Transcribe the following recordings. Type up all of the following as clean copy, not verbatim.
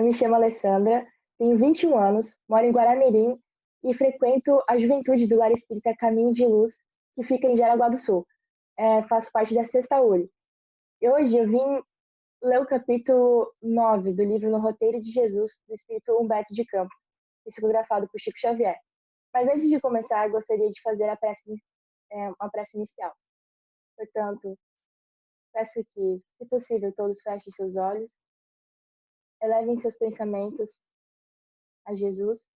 Eu me chamo Alessandra, tenho 21 anos, moro em Guaramirim e frequento a juventude do Lar Espírita Caminho de Luz, que fica em Jaraguá do Sul. Faço parte da Sexta URI. E hoje eu vim ler o capítulo 9 do livro No Roteiro de Jesus, do Espírito Humberto de Campos, psicografado por Chico Xavier. Mas antes de começar, eu gostaria de fazer uma prece inicial. Portanto, peço que, se possível, todos fechem seus olhos, elevem seus pensamentos a Jesus.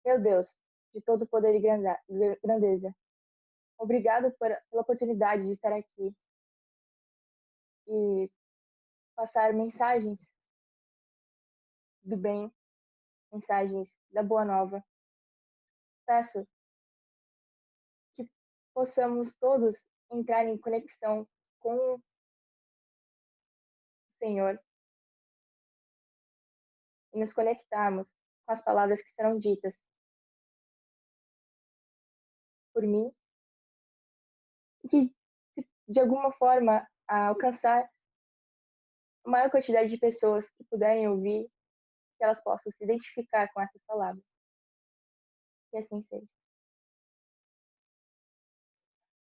Meu Deus, de todo poder e grandeza, obrigado pela oportunidade de estar aqui e passar mensagens do bem, mensagens da boa nova. Peço que possamos todos entrar em conexão com o Senhor e nos conectarmos com as palavras que serão ditas por mim, e que, de alguma forma, alcançar a maior quantidade de pessoas que puderem ouvir, que elas possam se identificar com essas palavras. Que assim seja.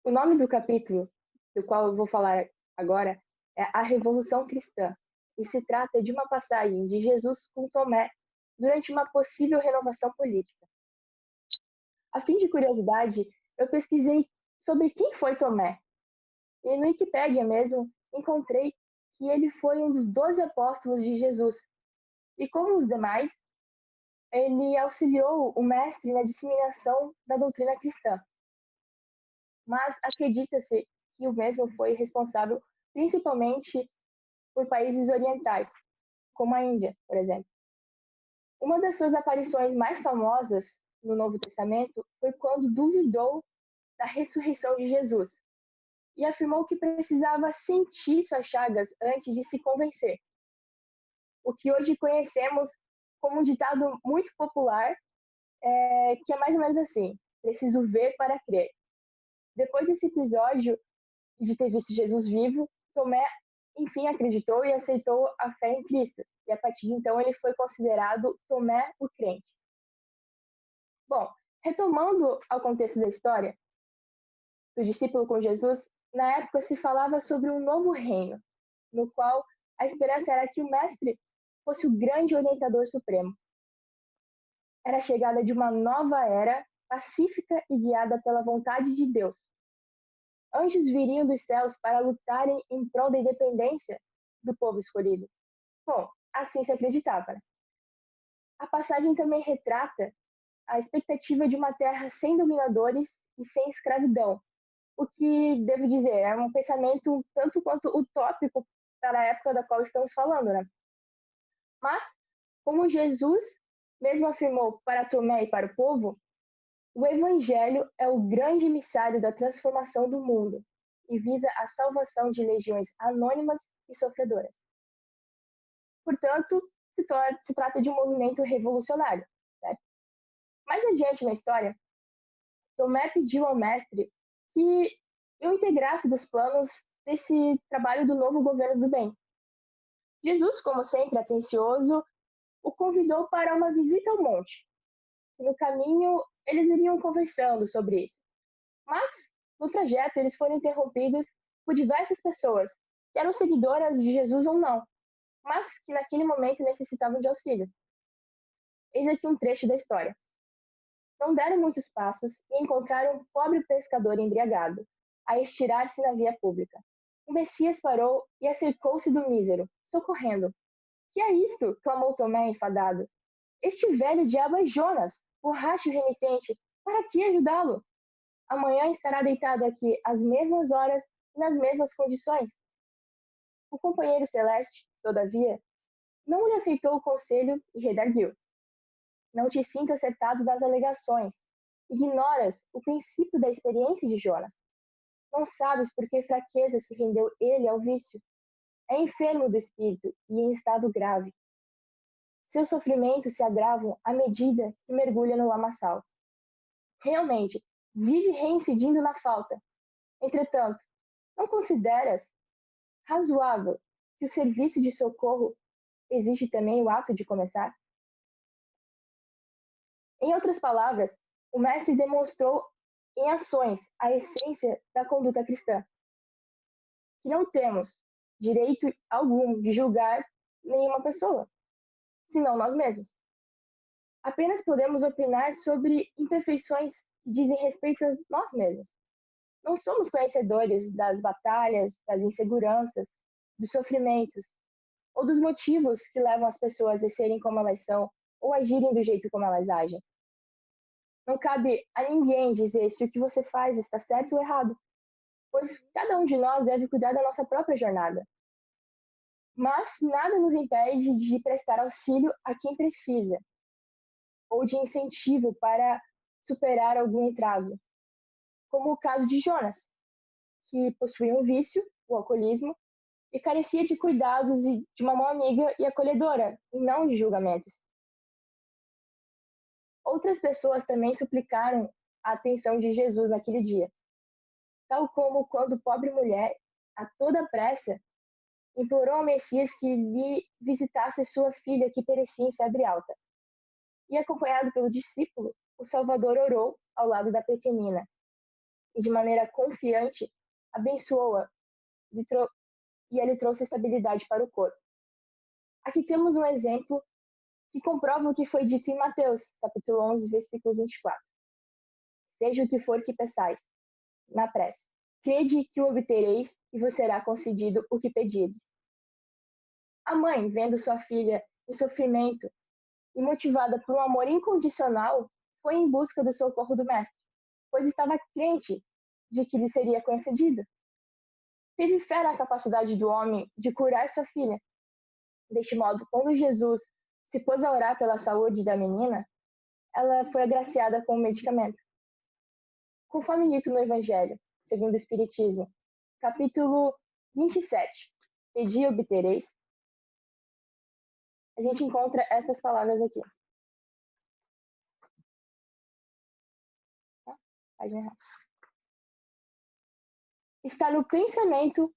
O nome do capítulo, do qual eu vou falar agora, é A Revolução Cristã, e se trata de uma passagem de Jesus com Tomé durante uma possível renovação política. A fim de curiosidade, eu pesquisei sobre quem foi Tomé, e no Wikipédia mesmo encontrei que ele foi um dos 12 apóstolos de Jesus, e como os demais, ele auxiliou o mestre na disseminação da doutrina cristã. Mas acredita-se que o mesmo foi responsável principalmente por países orientais, como a Índia, por exemplo. Uma das suas aparições mais famosas no Novo Testamento foi quando duvidou da ressurreição de Jesus e afirmou que precisava sentir suas chagas antes de se convencer. O que hoje conhecemos como um ditado muito popular, que é mais ou menos assim: preciso ver para crer. Depois desse episódio de ter visto Jesus vivo, Tomé, enfim, acreditou e aceitou a fé em Cristo. E a partir de então ele foi considerado Tomé o crente. Bom, retomando ao contexto da história do discípulo com Jesus, na época se falava sobre um novo reino, no qual a esperança era que o mestre fosse o grande orientador supremo. Era a chegada de uma nova era pacífica e guiada pela vontade de Deus. Anjos viriam dos céus para lutarem em prol da independência do povo escolhido. Bom, assim se acreditava. A passagem também retrata a expectativa de uma terra sem dominadores e sem escravidão, o que, devo dizer, é um pensamento tanto quanto utópico para a época da qual estamos falando, né? Mas, como Jesus mesmo afirmou para Tomé e para o povo, o Evangelho é o grande emissário da transformação do mundo e visa a salvação de legiões anônimas e sofredoras. Portanto, se trata de um movimento revolucionário. Certo? Mais adiante na história, Tomé pediu ao mestre que o integrasse dos planos desse trabalho do novo governo do bem. Jesus, como sempre atencioso, o convidou para uma visita ao monte. E no caminho, eles iriam conversando sobre isso. Mas, no trajeto, eles foram interrompidos por diversas pessoas, que eram seguidoras de Jesus ou não, mas que naquele momento necessitavam de auxílio. Eis aqui um trecho da história. Não deram muitos passos e encontraram um pobre pescador embriagado, a estirar-se na via pública. O Messias parou e acercou-se do mísero, socorrendo. Que é isto? Clamou Tomé enfadado. Este velho diabo é Jonas, borracho renitente. Para que ajudá-lo? Amanhã estará deitado aqui às mesmas horas e nas mesmas condições. O companheiro celeste, todavia, não lhe aceitou o conselho e redarguiu. Não te sinto acertado das alegações. Ignoras o princípio da experiência de Jonas. Não sabes por que fraqueza se rendeu ele ao vício. É enfermo do espírito e em estado grave. Seus sofrimentos se agravam à medida que mergulha no lamaçal. Realmente, vive reincidindo na falta. Entretanto, não consideras razoável que o serviço de socorro exige também o ato de começar? Em outras palavras, o mestre demonstrou em ações a essência da conduta cristã, que não temos direito algum de julgar nenhuma pessoa, senão nós mesmos. Apenas podemos opinar sobre imperfeições que dizem respeito a nós mesmos. Não somos conhecedores das batalhas, das inseguranças, dos sofrimentos ou dos motivos que levam as pessoas a serem como elas são ou agirem do jeito como elas agem. Não cabe a ninguém dizer se o que você faz está certo ou errado, pois cada um de nós deve cuidar da nossa própria jornada. Mas nada nos impede de prestar auxílio a quem precisa, ou de incentivo para superar algum entrave, como o caso de Jonas, que possuía um vício, o alcoolismo, e carecia de cuidados e de uma mão amiga e acolhedora, e não de julgamentos. Outras pessoas também suplicaram a atenção de Jesus naquele dia, tal como quando pobre mulher, a toda pressa, implorou ao Messias que lhe visitasse sua filha que perecia em febre alta. E acompanhado pelo discípulo, o Salvador orou ao lado da pequenina e, de maneira confiante, abençoou-a e ele trouxe estabilidade para o corpo. Aqui temos um exemplo que comprova o que foi dito em Mateus, capítulo 11, versículo 24. Seja o que for que peçais, na prece, crede que o obtereis e vos será concedido o que pedides. A mãe, vendo sua filha em sofrimento e motivada por um amor incondicional, foi em busca do socorro do mestre, pois estava crente de que lhe seria concedido. Teve fé na capacidade do homem de curar sua filha. Deste modo, quando Jesus se pôs a orar pela saúde da menina, ela foi agraciada com o medicamento. Conforme dito no Evangelho, segundo o Espiritismo, capítulo 27, Pedi e obtereis, a gente encontra essas palavras aqui. Tá? Página errada. Está no pensamento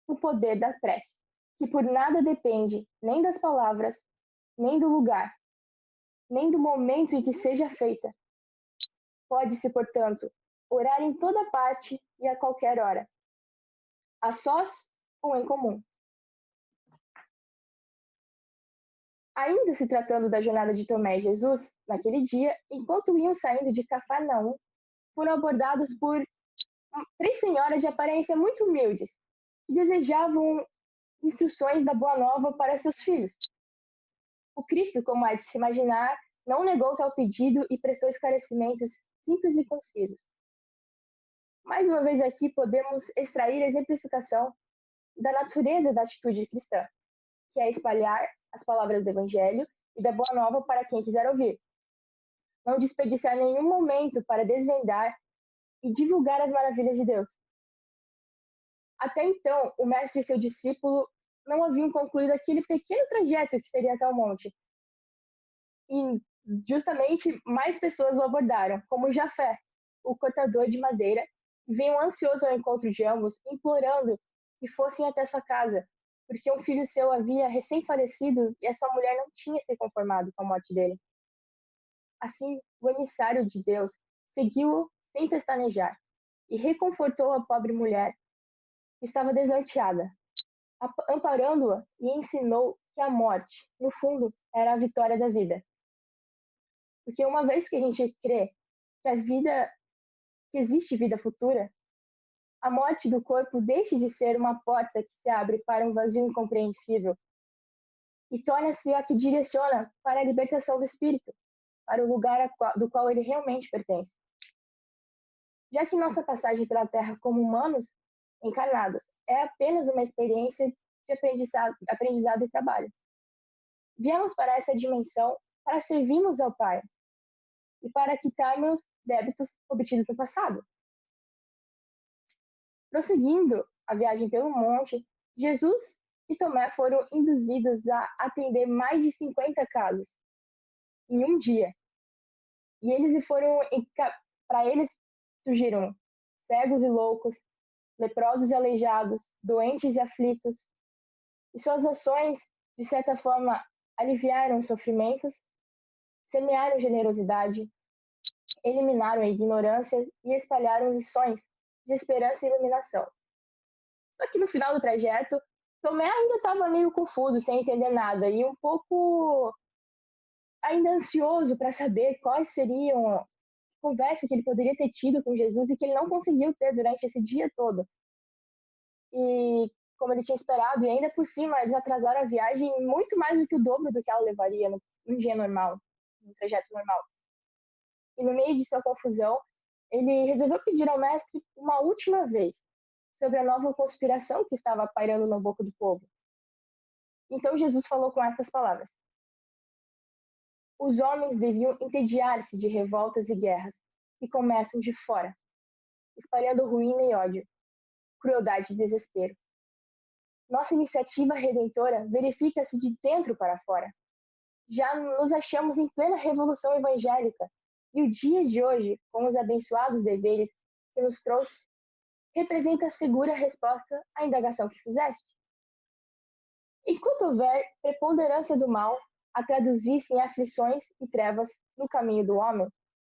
o poder da prece, que por nada depende nem das palavras, nem do lugar, nem do momento em que seja feita. Pode-se, portanto, orar em toda parte e a qualquer hora, a sós ou em comum. Ainda se tratando da jornada de Tomé e Jesus, naquele dia, enquanto iam saindo de Cafarnaum, foram abordados por 3 senhoras de aparência muito humildes, que desejavam instruções da Boa Nova para seus filhos. O Cristo, como é de se imaginar, não negou tal pedido e prestou esclarecimentos simples e concisos. Mais uma vez aqui podemos extrair a exemplificação da natureza da atitude cristã, que é espalhar as palavras do Evangelho e da Boa Nova para quem quiser ouvir. Não desperdiçar nenhum momento para desvendar e divulgar as maravilhas de Deus. Até então, o mestre e seu discípulo não haviam concluído aquele pequeno trajeto que seria até o monte. E, justamente, mais pessoas o abordaram, como Jafé, o cortador de madeira, que veio ansioso ao encontro de ambos, implorando que fossem até sua casa, porque um filho seu havia recém-falecido e a sua mulher não tinha se conformado com a morte dele. Assim, o emissário de Deus seguiu-o sem pestanejar e reconfortou a pobre mulher que estava desnorteada, amparando-a e ensinou que a morte, no fundo, era a vitória da vida. Porque uma vez que a gente crê que existe vida futura, a morte do corpo deixa de ser uma porta que se abre para um vazio incompreensível e torna-se a que direciona para a libertação do espírito, para o lugar do qual ele realmente pertence. Já que nossa passagem pela Terra como humanos encarnados é apenas uma experiência de aprendizado e trabalho. Viemos para essa dimensão para servirmos ao Pai e para quitarmos débitos obtidos no passado. Prosseguindo a viagem pelo monte, Jesus e Tomé foram induzidos a atender mais de 50 casos em um dia. E para eles surgiram cegos e loucos, leprosos e aleijados, doentes e aflitos, e suas ações, de certa forma, aliviaram os sofrimentos, semearam generosidade, eliminaram a ignorância e espalharam lições de esperança e iluminação. Só que no final do trajeto, Tomé ainda estava meio confuso, sem entender nada, e um pouco ainda ansioso para saber quais seriam a conversa que ele poderia ter tido com Jesus e que ele não conseguiu ter durante esse dia todo. E como ele tinha esperado, e ainda por cima, eles atrasaram a viagem muito mais do que o dobro do que ela levaria num dia normal, num trajeto normal. E no meio de sua confusão, ele resolveu pedir ao mestre uma última vez sobre a nova conspiração que estava pairando no boca do povo. Então Jesus falou com estas palavras: os homens deviam entediar-se de revoltas e guerras que começam de fora, espalhando ruína e ódio, crueldade e desespero. Nossa iniciativa redentora verifica-se de dentro para fora. Já nos achamos em plena revolução evangélica, e o dia de hoje, com os abençoados deveres que nos trouxe, representa a segura resposta à indagação que fizeste. Enquanto houver preponderância do mal a traduzir-se em aflições e trevas no caminho do homem,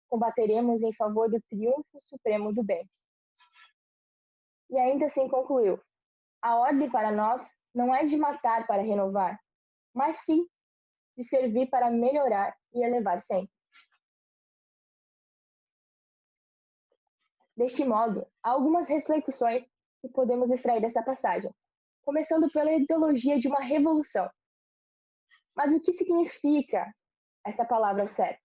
combateremos em favor do triunfo supremo do bem. E ainda assim concluiu: a ordem para nós não é de matar para renovar, mas sim de servir para melhorar e elevar sempre. Deste modo, há algumas reflexões que podemos extrair dessa passagem, começando pela ideologia de uma revolução. Mas o que significa essa palavra ao certo?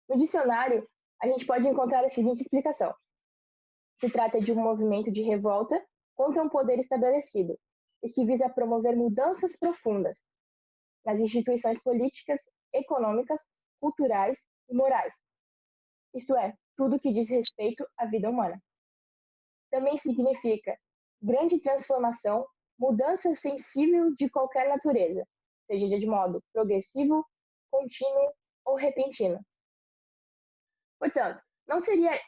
No dicionário, a gente pode encontrar a seguinte explicação: se trata de um movimento de revolta contra um poder estabelecido e que visa promover mudanças profundas nas instituições políticas, econômicas, culturais e morais. Isto é, tudo que diz respeito à vida humana. Também significa grande transformação, mudança sensível de qualquer natureza, seja de modo progressivo, contínuo ou repentino. Portanto, não seria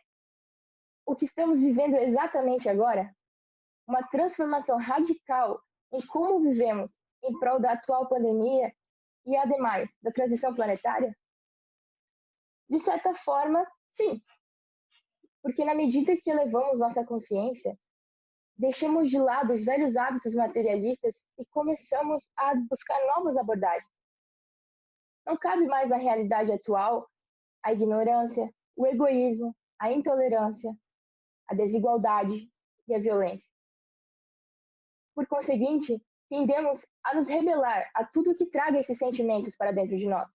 o que estamos vivendo exatamente agora? Uma transformação radical em como vivemos em prol da atual pandemia e, ademais, da transição planetária? De certa forma, sim. Porque na medida que elevamos nossa consciência, deixamos de lado os velhos hábitos materialistas e começamos a buscar novas abordagens. Não cabe mais na realidade atual a ignorância, o egoísmo, a intolerância, a desigualdade e a violência. Por conseguinte, tendemos a nos rebelar a tudo que traga esses sentimentos para dentro de nós,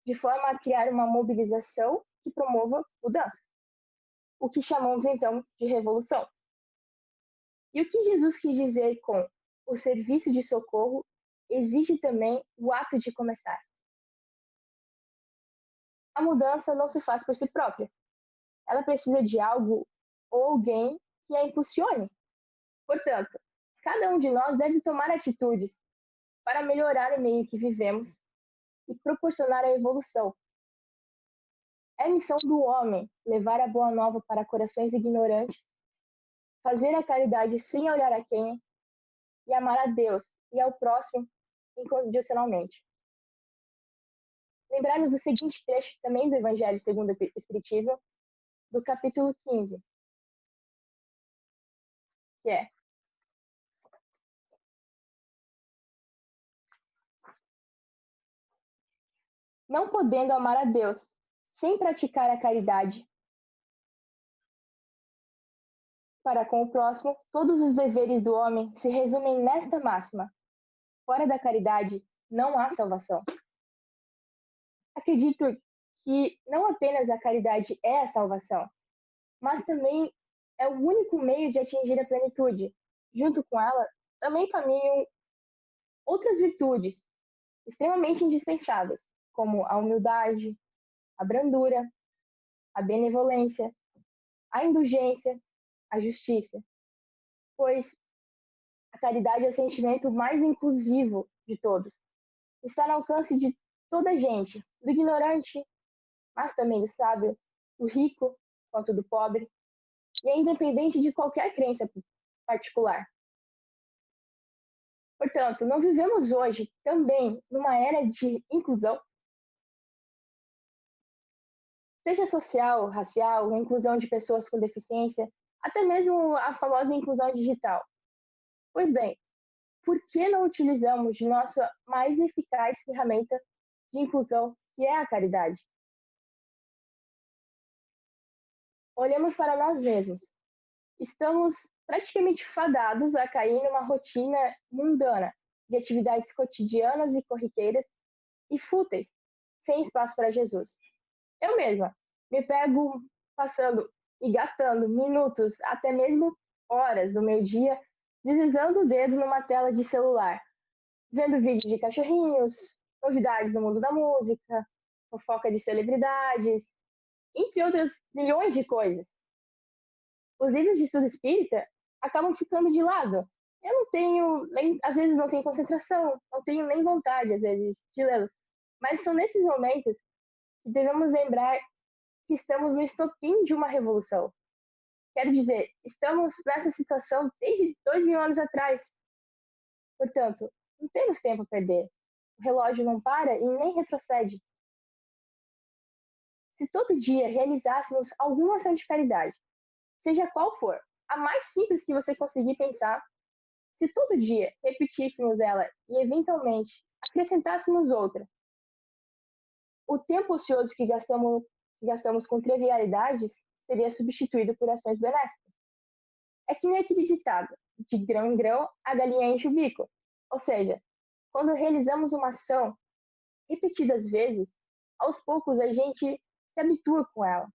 de forma a criar uma mobilização que promova mudanças, o que chamamos então de revolução. E o que Jesus quis dizer com o serviço de socorro exige também o ato de começar. A mudança não se faz por si própria. Ela precisa de algo ou alguém que a impulsione. Portanto, cada um de nós deve tomar atitudes para melhorar o meio que vivemos e proporcionar a evolução. É missão do homem levar a boa nova para corações ignorantes, fazer a caridade sem olhar a quem e amar a Deus e ao próximo incondicionalmente. Lembrar-nos do seguinte trecho também do Evangelho segundo o Espiritismo, do capítulo 15, que é: não podendo amar a Deus sem praticar a caridade para com o próximo, todos os deveres do homem se resumem nesta máxima: fora da caridade não há salvação. Acredito que não apenas a caridade é a salvação, mas também é o único meio de atingir a plenitude. Junto com ela, também caminham outras virtudes extremamente indispensáveis, como a humildade, a brandura, a benevolência, a indulgência, a justiça, pois a caridade é o sentimento mais inclusivo de todos. Está no alcance de toda a gente, do ignorante, mas também do sábio, do rico quanto do pobre, e é independente de qualquer crença particular. Portanto, não vivemos hoje também numa era de inclusão, seja social, racial, ou inclusão de pessoas com deficiência, até mesmo a famosa inclusão digital. Pois bem, por que não utilizamos de nossa mais eficaz ferramenta de inclusão, que é a caridade? Olhamos para nós mesmos. Estamos praticamente fadados a cair numa rotina mundana de atividades cotidianas e corriqueiras e fúteis, sem espaço para Jesus. Eu mesma me pego passando e gastando minutos, até mesmo horas do meu dia, deslizando o dedo numa tela de celular, vendo vídeos de cachorrinhos, novidades no mundo da música, fofoca de celebridades, entre outras milhões de coisas. Os livros de estudo espírita acabam ficando de lado. Eu não tenho, nem, às vezes não tenho concentração, não tenho nem vontade, às vezes, de lê-los. Mas são nesses momentos que devemos lembrar que estamos no estopim de uma revolução. Quero dizer, estamos nessa situação desde 2000 anos atrás. Portanto, não temos tempo a perder. O relógio não para e nem retrocede. Se todo dia realizássemos alguma ação de caridade, seja qual for, a mais simples que você conseguir pensar, se todo dia repetíssemos ela e eventualmente acrescentássemos outra, o tempo ocioso que gastamos com trivialidades seria substituído por ações benéficas. É que nem aquele ditado, de grão em grão a galinha enche o bico. Ou seja, quando realizamos uma ação repetidas vezes, aos poucos a gente se habitua com ela.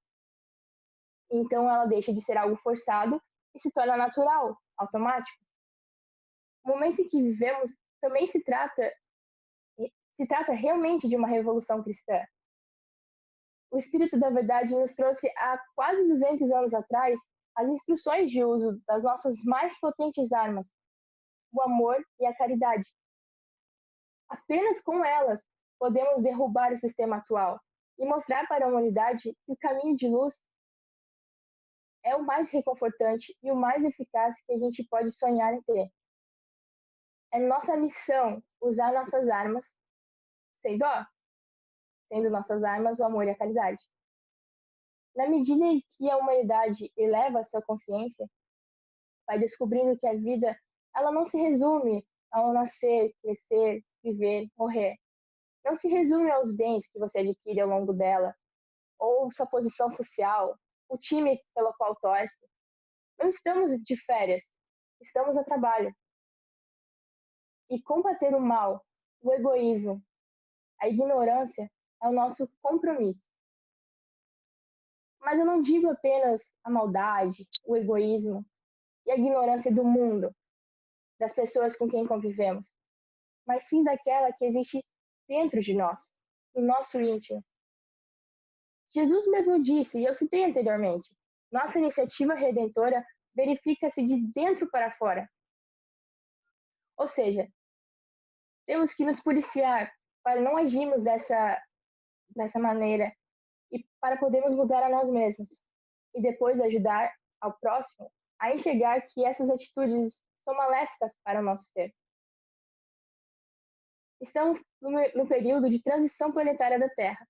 Então ela deixa de ser algo forçado e se torna natural, automático. O momento em que vivemos também se trata realmente de uma revolução cristã. O Espírito da Verdade nos trouxe há quase 200 anos atrás as instruções de uso das nossas mais potentes armas, o amor e a caridade. Apenas com elas podemos derrubar o sistema atual e mostrar para a humanidade que o caminho de luz é o mais reconfortante e o mais eficaz que a gente pode sonhar em ter. É nossa missão usar nossas armas sem dó, sendo nossas armas o amor e a caridade. Na medida em que a humanidade eleva a sua consciência, vai descobrindo que a vida ela não se resume ao nascer, crescer, viver, morrer. Não se resume aos bens que você adquire ao longo dela, ou sua posição social, o time pelo qual torce. Não estamos de férias, estamos a trabalho. E combater o mal, o egoísmo, a ignorância é o nosso compromisso. Mas eu não digo apenas a maldade, o egoísmo e a ignorância do mundo, das pessoas com quem convivemos, mas sim daquela que existe dentro de nós, no nosso íntimo. Jesus mesmo disse, e eu citei anteriormente, nossa iniciativa redentora verifica-se de dentro para fora. Ou seja, temos que nos policiar para não agirmos dessa maneira e para podermos mudar a nós mesmos. E depois ajudar ao próximo a enxergar que essas atitudes são maléficas para o nosso ser. Estamos no período de transição planetária da Terra,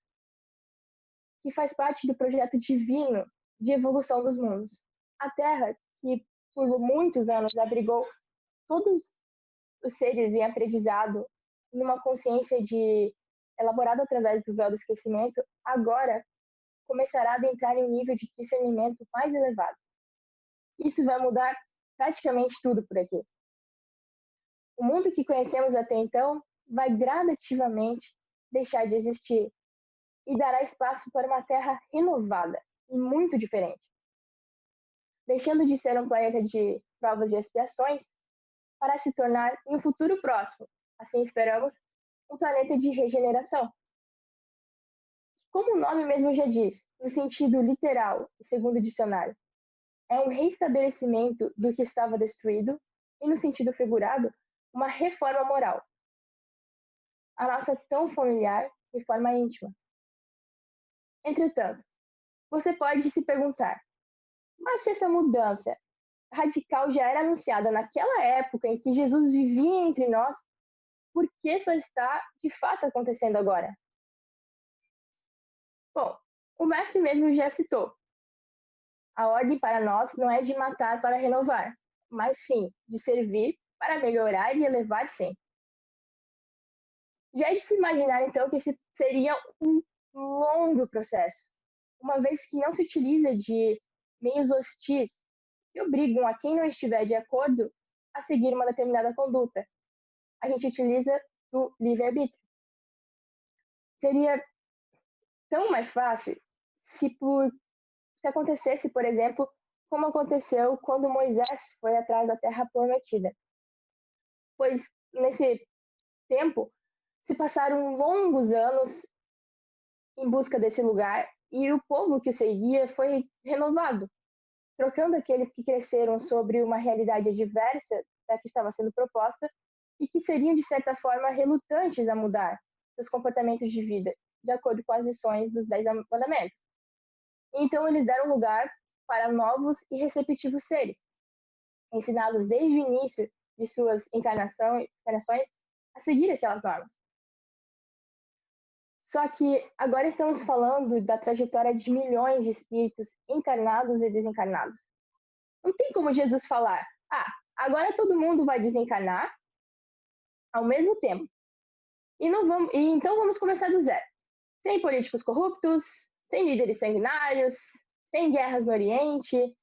que faz parte do projeto divino de evolução dos mundos. A Terra, que por muitos anos abrigou todos os seres em aprendizado, numa consciência elaborada através do véu do esquecimento, agora começará a adentrar em um nível de discernimento mais elevado. Isso vai mudar praticamente tudo por aqui. O mundo que conhecemos até então vai gradativamente deixar de existir e dará espaço para uma Terra renovada e muito diferente, deixando de ser um planeta de provas e expiações para se tornar, em um futuro próximo, assim esperamos, um planeta de regeneração. Como o nome mesmo já diz, no sentido literal e segundo o dicionário, é um restabelecimento do que estava destruído e, no sentido figurado, uma reforma moral. A nossa tão familiar reforma íntima. Entretanto, você pode se perguntar, mas se essa mudança radical já era anunciada naquela época em que Jesus vivia entre nós, por que só está de fato acontecendo agora? Bom, o mestre mesmo já citou. A ordem para nós não é de matar para renovar, mas sim de servir para melhorar e elevar sempre. Já é de se imaginar, então, que esse seria um longo processo, uma vez que não se utiliza de meios hostis que obrigam a quem não estiver de acordo a seguir uma determinada conduta. A gente utiliza do livre-arbítrio. Seria tão mais fácil se acontecesse, por exemplo, como aconteceu quando Moisés foi atrás da terra prometida. Pois, nesse tempo, se passaram longos anos em busca desse lugar e o povo que o seguia foi renovado, trocando aqueles que cresceram sobre uma realidade diversa da que estava sendo proposta e que seriam, de certa forma, relutantes a mudar seus comportamentos de vida, de acordo com as lições dos 10 mandamentos. Então, eles deram lugar para novos e receptivos seres, ensinados desde o início de suas encarnações a seguir aquelas normas. Só que agora estamos falando da trajetória de milhões de espíritos encarnados e desencarnados. Não tem como Jesus falar, agora todo mundo vai desencarnar ao mesmo tempo. E então vamos começar do zero. Sem políticos corruptos, sem líderes sanguinários, sem guerras no Oriente,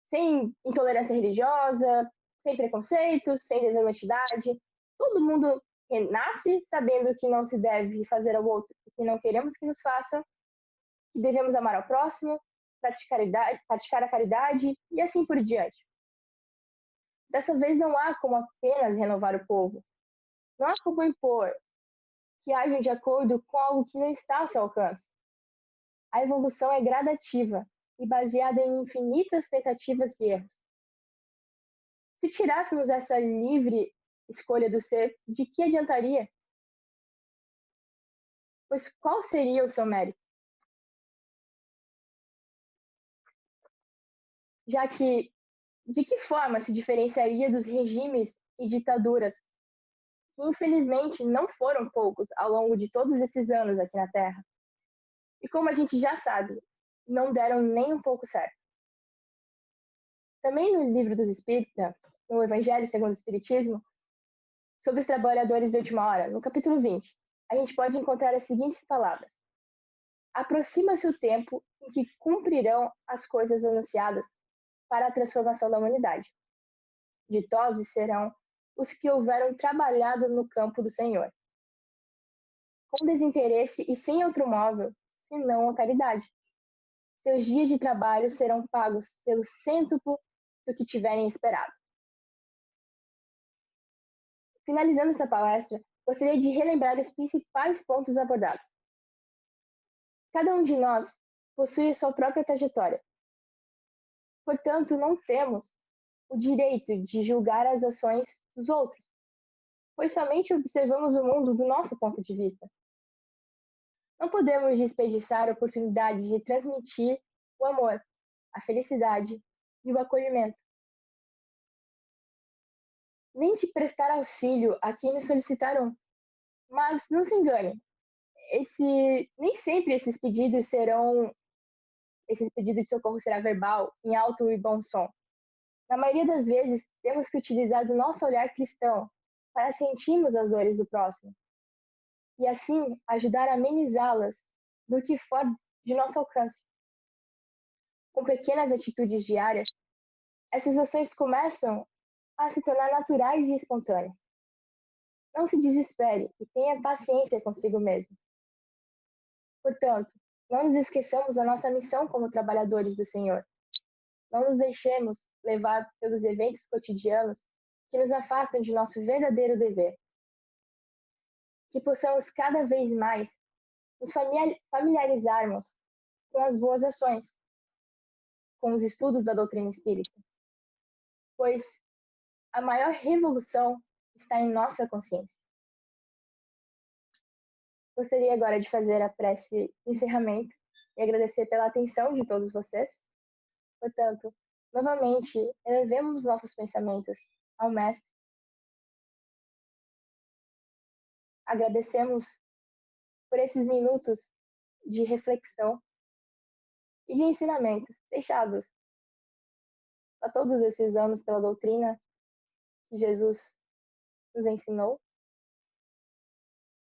sem intolerância religiosa, sem preconceitos, sem desonestidade. Todo mundo nasce sabendo que não se deve fazer ao outro o que não queremos que nos façam, que devemos amar ao próximo, praticar a caridade e assim por diante. Dessa vez não há como apenas renovar o povo. Não há como impor que agem de acordo com algo que não está ao seu alcance. A evolução é gradativa e baseada em infinitas tentativas e erros. Se tirássemos essa livre escolha do ser, de que adiantaria? Pois qual seria o seu mérito? Já que, de que forma se diferenciaria dos regimes e ditaduras que, infelizmente, não foram poucos ao longo de todos esses anos aqui na Terra? E como a gente já sabe, não deram nem um pouco certo. Também no Livro dos Espíritos, no Evangelho segundo o Espiritismo, sobre os trabalhadores de última hora, no capítulo 20, a gente pode encontrar as seguintes palavras: aproxima-se o tempo em que cumprirão as coisas anunciadas para a transformação da humanidade. Ditosos serão os que houveram trabalhado no campo do Senhor, com desinteresse e sem outro móvel, senão a caridade. Seus dias de trabalho serão pagos pelo cêntuplo do que tiverem esperado. Finalizando essa palestra, gostaria de relembrar os principais pontos abordados. Cada um de nós possui sua própria trajetória. Portanto, não temos o direito de julgar as ações dos outros, pois somente observamos o mundo do nosso ponto de vista. Não podemos desperdiçar a oportunidade de transmitir o amor, a felicidade e o acolhimento. Nem de prestar auxílio a quem nos solicitaram. Mas não se engane, nem sempre esses pedidos de socorro será verbal, em alto e bom som. Na maioria das vezes, temos que utilizar do nosso olhar cristão para sentirmos as dores do próximo e assim ajudar a amenizá-las do que for de nosso alcance. Com pequenas atitudes diárias, essas ações começam a se tornar naturais e espontâneas. Não se desespere e tenha paciência consigo mesmo. Portanto, não nos esqueçamos da nossa missão como trabalhadores do Senhor. Não nos deixemos levar pelos eventos cotidianos que nos afastam de nosso verdadeiro dever. Que possamos cada vez mais nos familiarizarmos com as boas ações, com os estudos da doutrina espírita, pois a maior revolução está em nossa consciência. Gostaria agora de fazer a prece de encerramento e agradecer pela atenção de todos vocês. Portanto, Novamente, elevemos nossos pensamentos ao Mestre, agradecemos por esses minutos de reflexão e de ensinamentos deixados a todos esses anos pela doutrina que Jesus nos ensinou,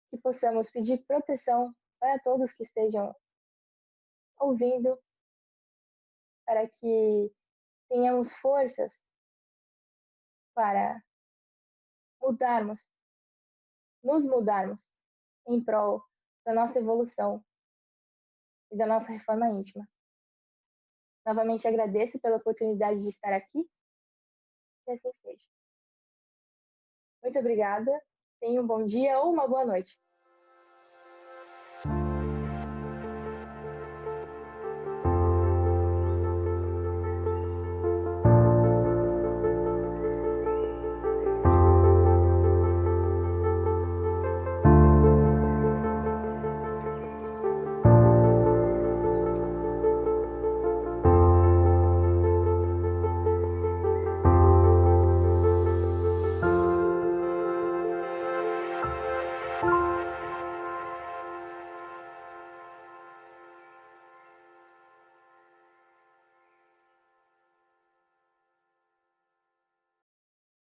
que possamos pedir proteção para todos que estejam ouvindo, para que tenhamos forças para mudarmos, nos mudarmos em prol da nossa evolução e da nossa reforma íntima. Novamente agradeço pela oportunidade de estar aqui e assim seja. Muito obrigada, tenha um bom dia ou uma boa noite.